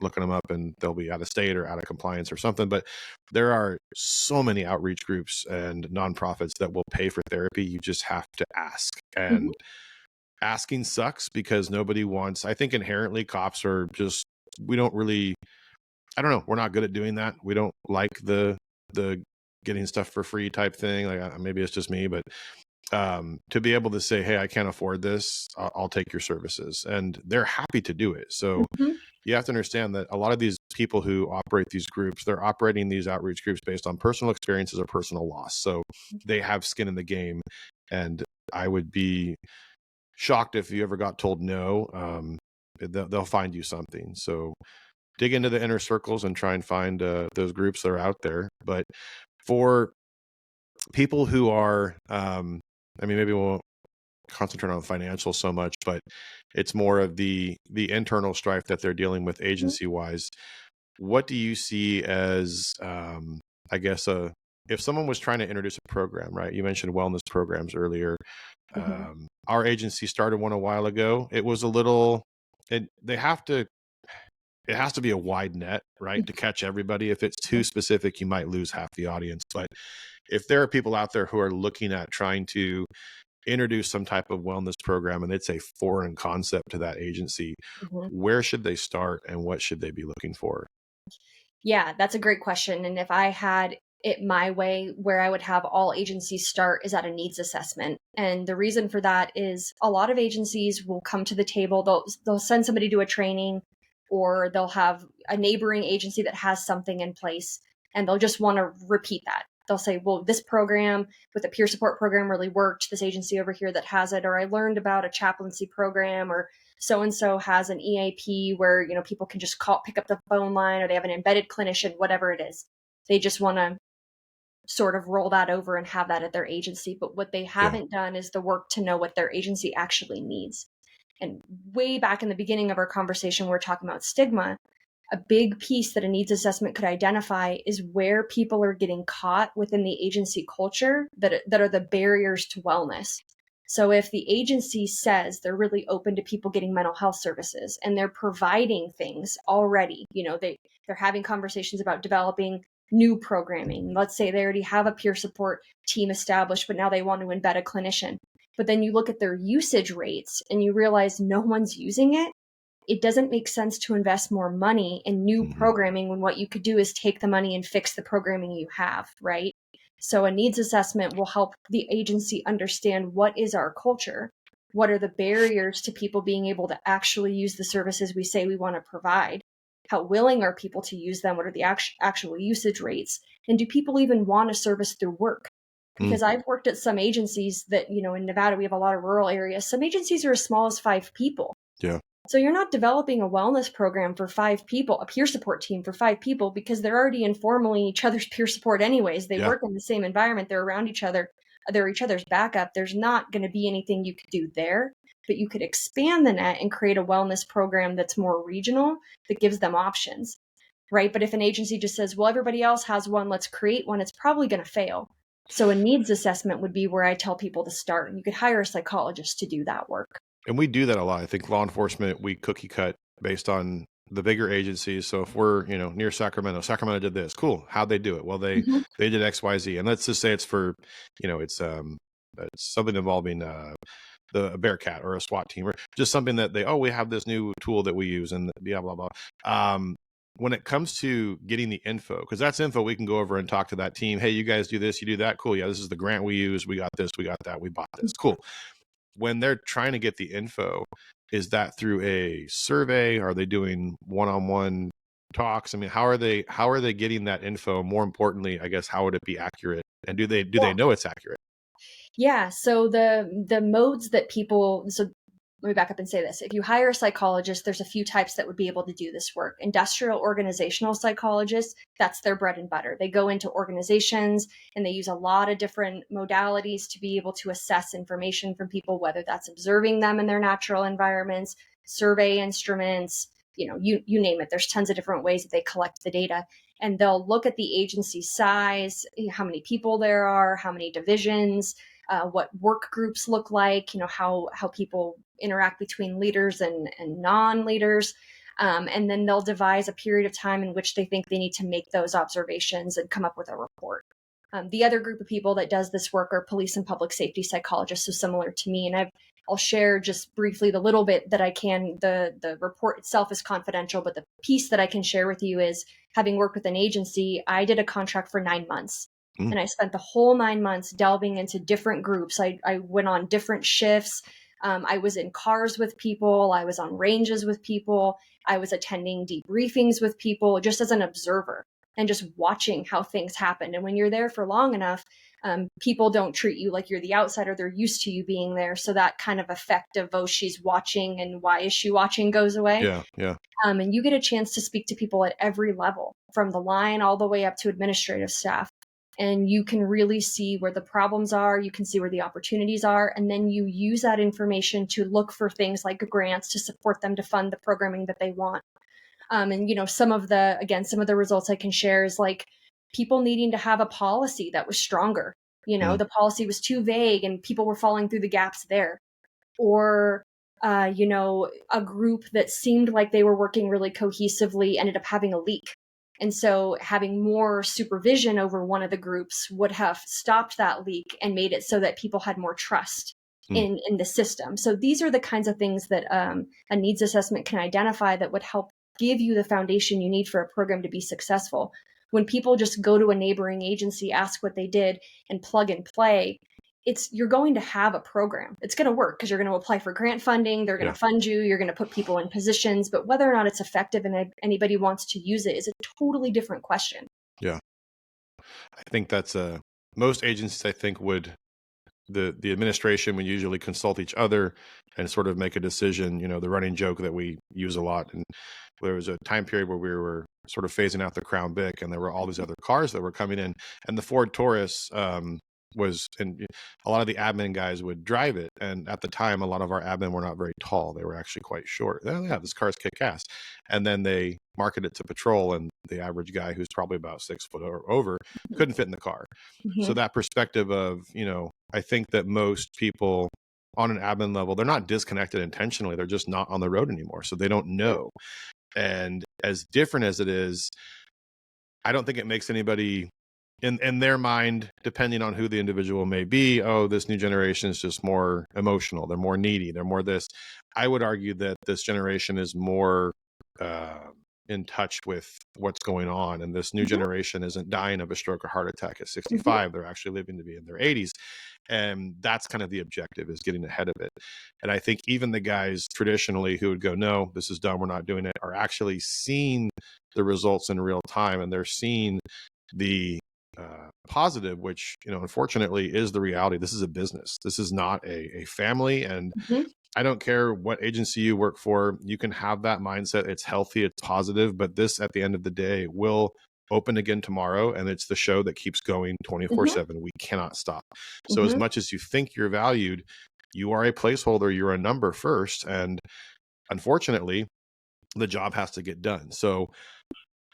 looking them up and they'll be out of state or out of compliance or something. But there are so many outreach groups and nonprofits that will pay for therapy. You just have to ask. And asking sucks because nobody wants, I think inherently cops are just, we don't really, I don't know, we're not good at doing that. We don't like the getting stuff for free type thing. Like maybe it's just me, but to be able to say, hey, I can't afford this, I'll take your services, and they're happy to do it. So you have to understand that a lot of these people who operate these groups, they're operating these outreach groups based on personal experiences or personal loss. So they have skin in the game, and I would be shocked if you ever got told no. They'll find you something. So dig into the inner circles and try and find those groups that are out there. But for people who are, maybe we won't concentrate on financial so much, but it's more of the internal strife that they're dealing with agency wise. What do you see as, I guess, if someone was trying to introduce a program, right? You mentioned wellness programs earlier. Our agency started one a while ago. It was a little, they have to, it has to be a wide net, right, to catch everybody. If it's too specific, you might lose half the audience. But if there are people out there who are looking at trying to introduce some type of wellness program and it's a foreign concept to that agency, Mhm. where should they start and what should they be looking for? Yeah, that's a great question. And if I had it my way, where I would have all agencies start is at a needs assessment. And the reason for that is a lot of agencies will come to the table, they'll send somebody to a training, or they'll have a neighboring agency that has something in place, and they'll just want to repeat that. They'll say, well, this program with a peer support program really worked. This agency over here that has it, or I learned about a chaplaincy program, or so and so has an EAP where, people can just pick up the phone line, or they have an embedded clinician, whatever it is. They just want to sort of roll that over and have that at their agency. But what they Yeah. haven't done is the work to know what their agency actually needs. And way back in the beginning of our conversation, we're talking about stigma. A big piece that a needs assessment could identify is where people are getting caught within the agency culture that are the barriers to wellness. So if the agency says they're really open to people getting mental health services and they're providing things already, they're having conversations about developing new programming. Let's say they already have a peer support team established, but now they want to embed a clinician. But then you look at their usage rates and you realize no one's using it. It doesn't make sense to invest more money in new programming when what you could do is take the money and fix the programming you have, right? So a needs assessment will help the agency understand what is our culture, what are the barriers to people being able to actually use the services we say we want to provide, how willing are people to use them, what are the actual usage rates, and do people even want a service through work? Mm. Because I've worked at some agencies that, in Nevada, we have a lot of rural areas. Some agencies are as small as 5 people. Yeah. So you're not developing a wellness program for 5 people, a peer support team for 5 people, because they're already informally each other's peer support anyways. They Yeah. work in the same environment. They're around each other. They're each other's backup. There's not going to be anything you could do there, but you could expand the net and create a wellness program that's more regional, that gives them options, right? But if an agency just says, well, everybody else has one, let's create one, it's probably going to fail. So a needs assessment would be where I tell people to start. And you could hire a psychologist to do that work. And we do that a lot. I think law enforcement, we cookie cut based on the bigger agencies. So if we're, near Sacramento did this. Cool. How'd they do it? Well, they did X, Y, Z. And let's just say it's for, it's something involving the Bearcat or a SWAT team, or just something that we have this new tool that we use and blah, blah, blah. When it comes to getting the info, because that's info we can go over and talk to that team. Hey, you guys do this, you do that. Cool. Yeah, this is the grant we use. We got this, we got that, we bought this. Cool. When they're trying to get the info, is that through a survey? Are they doing one-on-one talks? I mean, how are they getting that info? More importantly, I guess, how would it be accurate? And do they know it's accurate? Yeah. So the modes that people, so let me back up and say this. If you hire a psychologist, there's a few types that would be able to do this work. Industrial organizational psychologists, that's their bread and butter. They go into organizations and they use a lot of different modalities to be able to assess information from people, whether that's observing them in their natural environments, survey instruments, you name it. There's tons of different ways that they collect the data. And they'll look at the agency size, how many people there are, how many divisions, what work groups look like, how people interact between leaders and non-leaders. And then they'll devise a period of time in which they think they need to make those observations and come up with a report. The other group of people that does this work are police and public safety psychologists, so similar to me. And I'll share just briefly the little bit that I can. The report itself is confidential, but the piece that I can share with you is, having worked with an agency, I did a contract for 9 months. And I spent the whole 9 months delving into different groups. I went on different shifts. I was in cars with people. I was on ranges with people. I was attending debriefings with people just as an observer and just watching how things happened. And when you're there for long enough, people don't treat you like you're the outsider. They're used to you being there. So that kind of effect of, oh, she's watching and why is she watching goes away. Yeah, yeah. And you get a chance to speak to people at every level, from the line all the way up to administrative staff. And you can really see where the problems are. You can see where the opportunities are. And then you use that information to look for things like grants to support them to fund the programming that they want. And, some of the results I can share is like people needing to have a policy that was stronger. The policy was too vague and people were falling through the gaps there. Or a group that seemed like they were working really cohesively ended up having a leak. And so having more supervision over one of the groups would have stopped that leak and made it so that people had more trust Mm. in the system. So these are the kinds of things that a needs assessment can identify that would help give you the foundation you need for a program to be successful. When people just go to a neighboring agency, ask what they did, and plug and play, you're going to have a program. It's going to work because you're going to apply for grant funding. They're going Yeah. to fund you. You're going to put people in positions. But whether or not it's effective and anybody wants to use it is a totally different question. Yeah. I think that's most agencies, I think, would the administration would usually consult each other and sort of make a decision. The running joke that we use a lot, and there was a time period where we were sort of phasing out the Crown Vic, and there were all these other cars that were coming in, and the Ford Taurus was, and a lot of the admin guys would drive it. And at the time, a lot of our admin were not very tall; they were actually quite short. Oh, yeah, this car's kick ass. And then they marketed it to patrol, and the average guy who's probably about 6 foot or over couldn't fit in the car. So that perspective of, I think that most people on an admin level, they're not disconnected intentionally. They're just not on the road anymore. So they don't know. And as different as it is, I don't think it makes anybody in their mind, depending on who the individual may be, oh, this new generation is just more emotional. They're more needy. They're more this. I would argue that this generation is more in touch with what's going on. And this new generation isn't dying of a stroke or heart attack at 65. They're actually living to be in their 80s. And that's kind of the objective, is getting ahead of it. And I think even the guys traditionally who would go, no, this is done, we're not doing it, are actually seeing the results in real time. And they're seeing the positive, which, unfortunately is the reality. This is a business. This is not a family. And I don't care what agency you work for. You can have that mindset. It's healthy, it's positive, but this, at the end of the day, will open again tomorrow. And it's the show that keeps going 24/7. We cannot stop. So as much as you think you're valued, you are a placeholder, you're a number first. And unfortunately, the job has to get done. So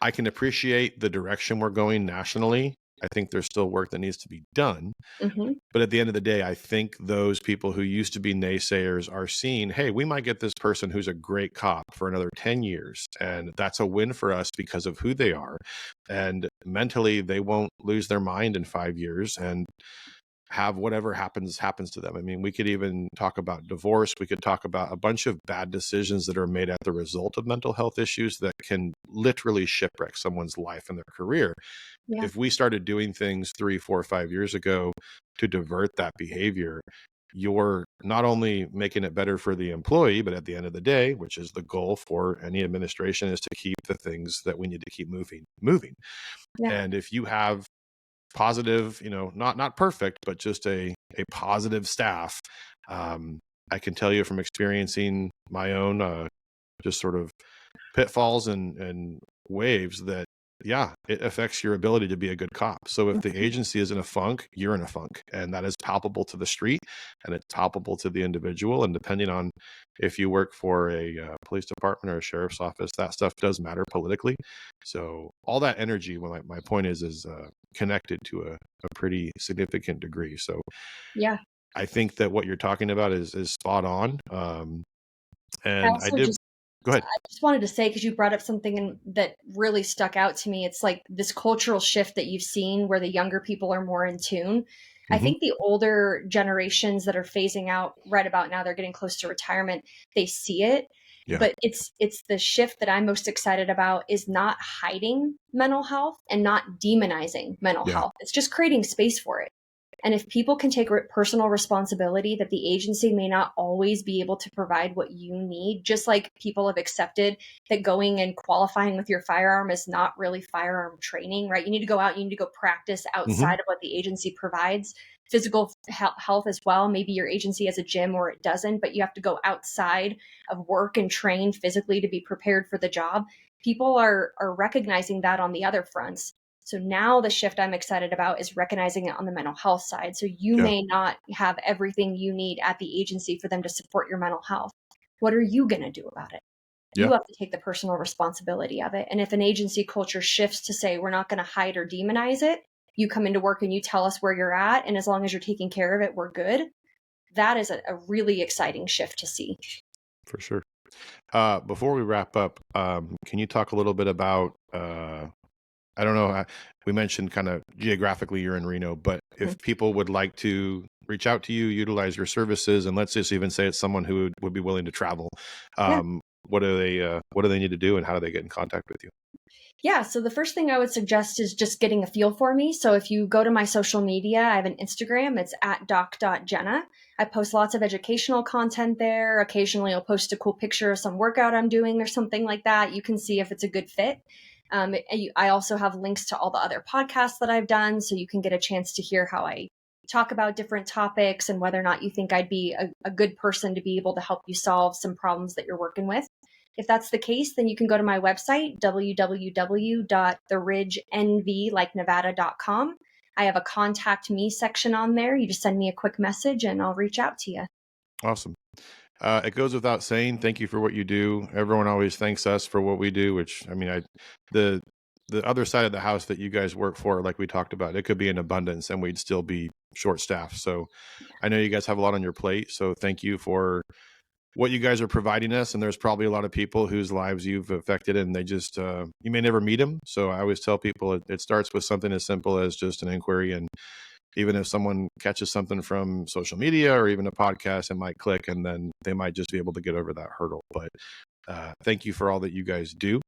I can appreciate the direction we're going nationally. I think there's still work that needs to be done. But at the end of the day, I think those people who used to be naysayers are seeing, hey, we might get this person who's a great cop for another 10 years. And that's a win for us because of who they are. And mentally, they won't lose their mind in 5 years and have whatever happens to them. I mean, we could even talk about divorce. We could talk about a bunch of bad decisions that are made as the result of mental health issues that can literally shipwreck someone's life and their career. Yeah. If we started doing things 3, 4, 5 years ago to divert that behavior, you're not only making it better for the employee, but at the end of the day, which is the goal for any administration, is to keep the things that we need to keep moving. Yeah. And if you have positive, not perfect, but just a positive staff, I can tell you from experiencing my own just sort of pitfalls and waves that, yeah, it affects your ability to be a good cop. So if the agency is in a funk, you're in a funk, and that is palpable to the street, and it's palpable to the individual. And depending on if you work for a police department or a sheriff's office, that stuff does matter politically. So all that energy, my point is connected to a pretty significant degree. So Yeah. I think that what you're talking about is spot on. And I did. Go ahead. I just wanted to say, because you brought up something that really stuck out to me. It's like this cultural shift that you've seen where the younger people are more in tune. I think the older generations that are phasing out right about now, they're getting close to retirement. They see it. Yeah. But it's the shift that I'm most excited about is not hiding mental health and not demonizing mental health. It's just creating space for it. And if people can take personal responsibility that the agency may not always be able to provide what you need, just like people have accepted that going and qualifying with your firearm is not really firearm training, right? You need to go out, you need to go practice outside of what the agency provides. Physical health as well. Maybe your agency has a gym or it doesn't, but you have to go outside of work and train physically to be prepared for the job. People are recognizing that on the other fronts. So now the shift I'm excited about is recognizing it on the mental health side. So you may not have everything you need at the agency for them to support your mental health. What are you going to do about it? You have to take the personal responsibility of it. And if an agency culture shifts to say, we're not going to hide or demonize it, you come into work and you tell us where you're at. And as long as you're taking care of it, we're good. That is a really exciting shift to see. For sure. Before we wrap up, can you talk a little bit about, I don't know, we mentioned kind of geographically you're in Reno, but Mhm. if people would like to reach out to you, utilize your services, and let's just even say it's someone who would be willing to travel, Yeah. what do they need to do and how do they get in contact with you? Yeah, so the first thing I would suggest is just getting a feel for me. So if you go to my social media, I have an Instagram, it's at doc.jena. I post lots of educational content there. Occasionally I'll post a cool picture of some workout I'm doing or something like that. You can see if it's a good fit. I also have links to all the other podcasts that I've done, so you can get a chance to hear how I talk about different topics and whether or not you think I'd be a good person to be able to help you solve some problems that you're working with. If that's the case, then you can go to my website, www.theridgenv, like Nevada.com. I have a contact me section on there. You just send me a quick message and I'll reach out to you. Awesome. It goes without saying, thank you for what you do. Everyone always thanks us for what we do, which I mean, the the other side of the house that you guys work for, like we talked about, it could be in abundance and we'd still be short staffed. So I know you guys have a lot on your plate. So thank you for what you guys are providing us. And there's probably a lot of people whose lives you've affected and they just, you may never meet them. So I always tell people it starts with something as simple as just an inquiry. And even if someone catches something from social media or even a podcast, it might click and then they might just be able to get over that hurdle. But thank you for all that you guys do.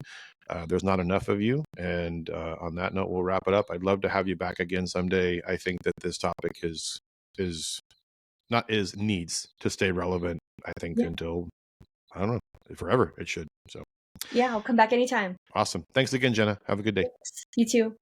There's not enough of you. And on that note, we'll wrap it up. I'd love to have you back again someday. I think that this topic is not is needs to stay relevant. I think Yeah. until I don't know forever it should. So Yeah, I'll come back anytime. awesome. Thanks again, Jenna. Have a good day. Thanks. You too.